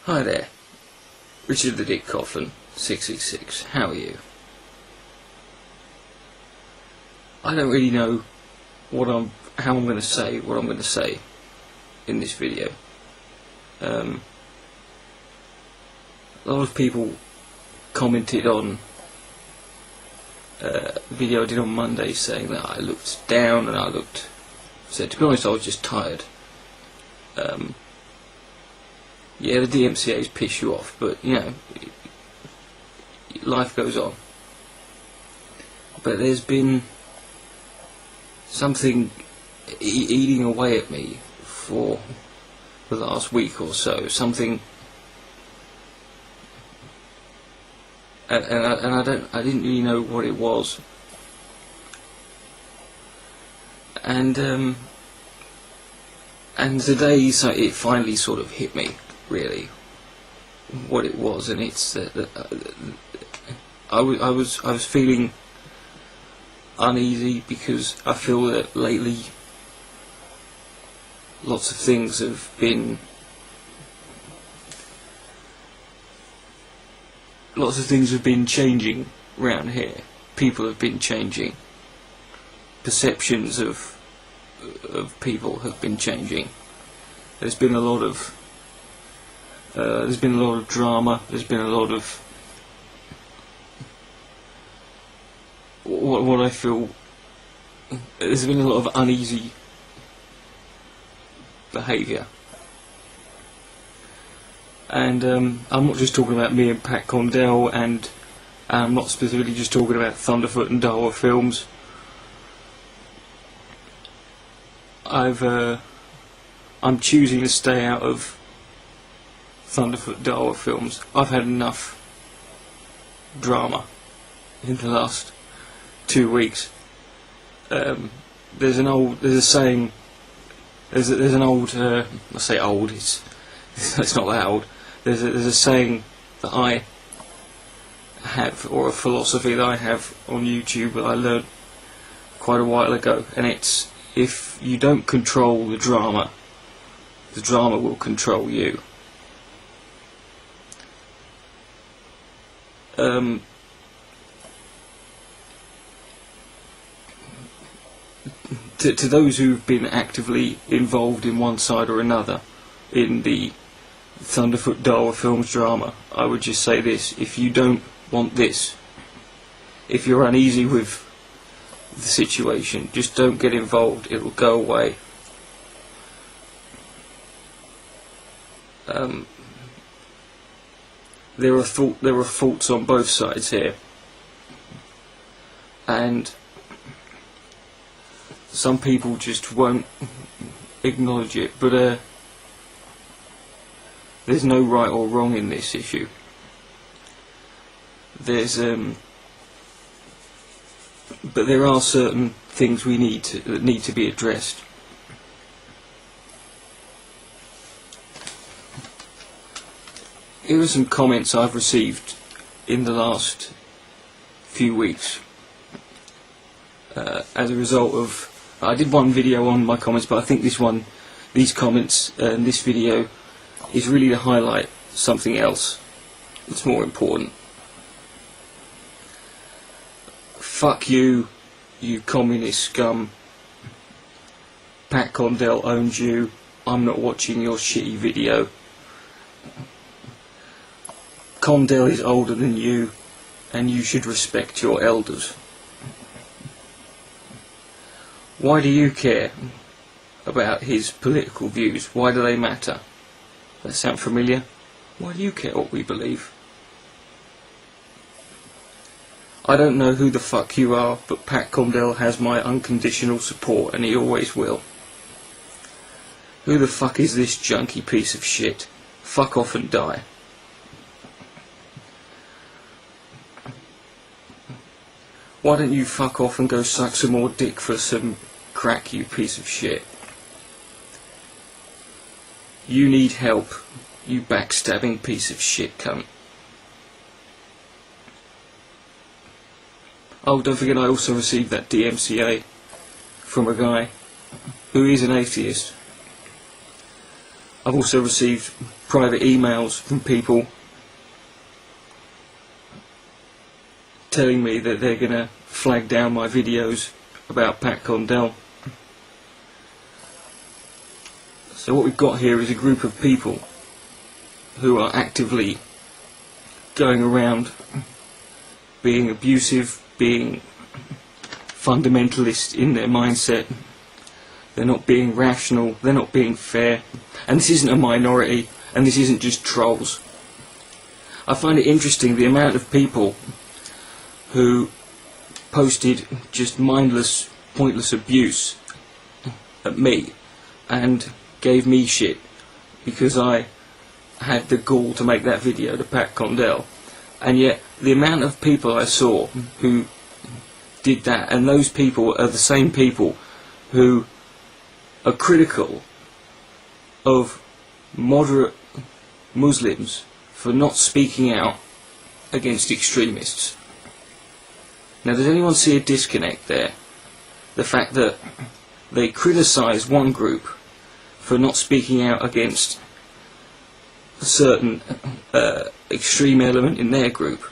Hi there, Richard the Dick Coughlan666. How are you? I don't really know how I'm going to say what I'm going to say in this video. A lot of people commented on a video I did on Monday saying that I looked down and I said, to be honest, I was just tired. Yeah, the DMCA's piss you off, but you know, life goes on. But there's been something eating away at me for the last week or so. Something, and I didn't really know what it was. And today, it finally sort of hit me, really, what it was, and it's that I was feeling uneasy because I feel that lately lots of things have been changing around here. People have been changing. Perceptions of people have been changing. There's been a lot of drama. There's been a lot of what I feel. There's been a lot of uneasy behaviour, and I'm not just talking about me and Pat Condell, and I'm not specifically just talking about Thunderfoot and Dawa films. I'm choosing to stay out of Thunderfoot Dawa films. I've had enough drama in the last 2 weeks. There's a saying. There's an old. I say old. It's not that old. There's a saying that I have, or a philosophy that I have on YouTube that I learned quite a while ago, and it's: if you don't control the drama will control you. To those who've been actively involved in one side or another in the Thunderfoot Dawa films drama, I would just say this: if you don't want this, if you're uneasy with the situation, just don't get involved. It'll go away. There are faults on both sides here, and some people just won't acknowledge it. But there's no right or wrong in this issue. But there are certain things that need to be addressed. Here are some comments I've received in the last few weeks as a result of. I did one video on my comments, but I think these comments and this video is really to highlight something else that's more important. Fuck you, you communist scum. Pat Condell owns you. I'm not watching your shitty video. Condell is older than you, and you should respect your elders. Why do you care about his political views? Why do they matter? That sound familiar? Why do you care what we believe? I don't know who the fuck you are, but Pat Condell has my unconditional support, and he always will. Who the fuck is this junky piece of shit? Fuck off and die. Why don't you fuck off and go suck some more dick for some crack, you piece of shit? You need help, you backstabbing piece of shit cunt. Oh, don't forget I also received that DMCA from a guy who is an atheist. I've also received private emails from people telling me that they're going to flag down my videos about Pat Condell. So what we've got here is a group of people who are actively going around being abusive, being fundamentalist in their mindset. They're not being rational, they're not being fair, and this isn't a minority, and this isn't just trolls. I find it interesting the amount of people who posted just mindless, pointless abuse at me and gave me shit because I had the gall to make that video to Pat Condell, and yet the amount of people I saw who did that, and those people are the same people who are critical of moderate Muslims for not speaking out against extremists. Now, does anyone see a disconnect there? The fact that they criticise one group for not speaking out against a certain extreme element in their group,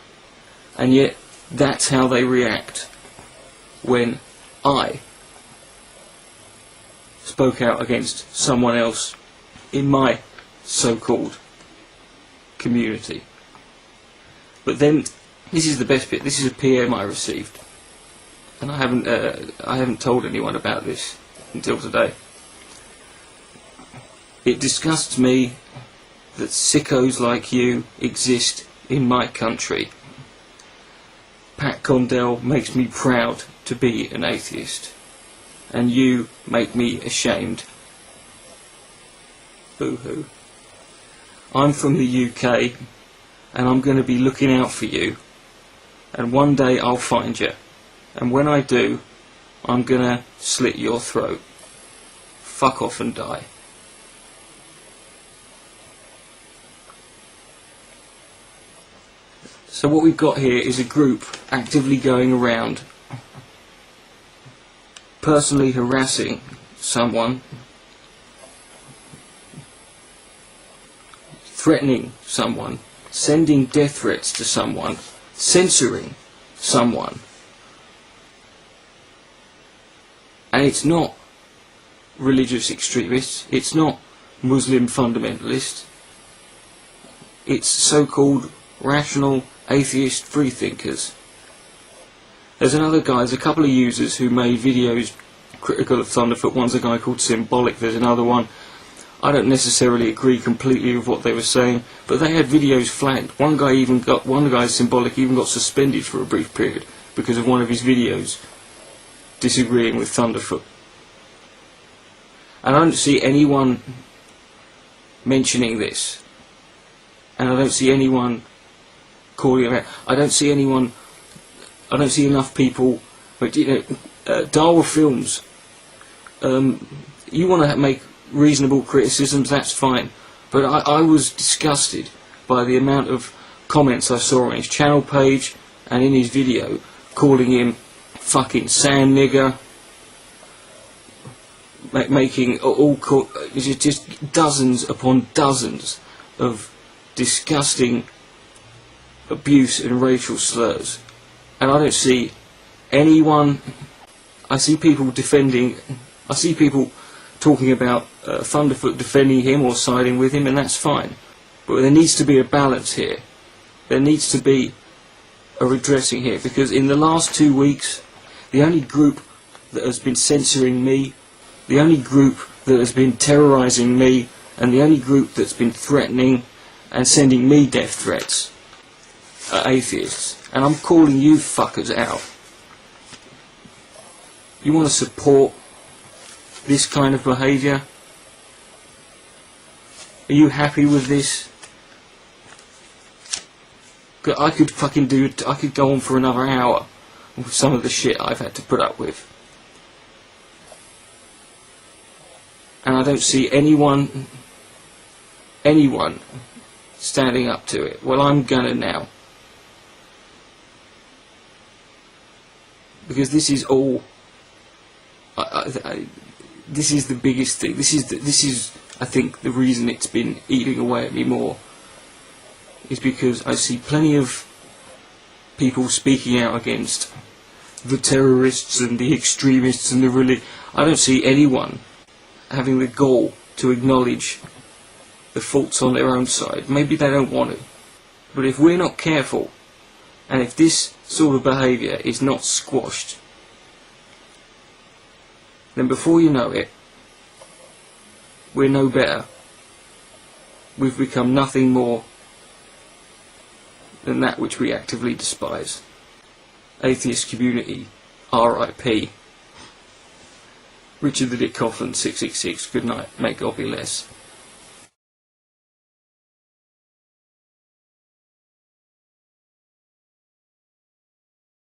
and yet that's how they react when I spoke out against someone else in my so-called community. But then, this is the best bit. This is a PM I received, and I haven't told anyone about this until today. It disgusts me that sickos like you exist in my country. Pat Condell makes me proud to be an atheist, and you make me ashamed. Boo-hoo. I'm from the UK, and I'm going to be looking out for you, and one day I'll find you, and when I do, I'm going to slit your throat. Fuck off and die. So what we've got here is a group actively going around personally harassing someone, threatening someone, sending death threats to someone, censoring someone. And it's not religious extremists, it's not Muslim fundamentalists, it's so-called rational atheist freethinkers. There's another guy, there's a couple of users who made videos critical of Thunderfoot. One's a guy called Symbolic, there's another one. I don't necessarily agree completely with what they were saying, but they had videos flagged. One guy, Symbolic, even got suspended for a brief period because of one of his videos disagreeing with Thunderfoot. And I don't see anyone mentioning this, and I don't see anyone calling it out. I don't see enough people. But Dawa Films, you want to make reasonable criticisms, that's fine, but I was disgusted by the amount of comments I saw on his channel page and in his video calling him fucking sand nigger, making just dozens upon dozens of disgusting abuse and racial slurs. And I don't see anyone. I see people talking about Thunderfoot defending him or siding with him, and that's fine. But there needs to be a balance here. There needs to be a redressing here, because in the last 2 weeks, the only group that has been censoring me, the only group that has been terrorising me, and the only group that's been threatening and sending me death threats are atheists. And I'm calling you fuckers out. You want to support this kind of behaviour? Are you happy with this? I could go on for another hour with some of the shit I've had to put up with. And I don't see anyone standing up to it. Well, I'm gonna now. Because this is all. This is the biggest thing. This is I think the reason it's been eating away at me more is because I see plenty of people speaking out against the terrorists and the extremists and the I don't see anyone having the goal to acknowledge the faults on their own side. Maybe they don't want to. But if we're not careful, and if this sort of behaviour is not squashed, then before you know it, we're no better. We've become nothing more than that which we actively despise. Atheist community, R.I.P. Richard the Dick Coughlan 666. Good night. May God be less.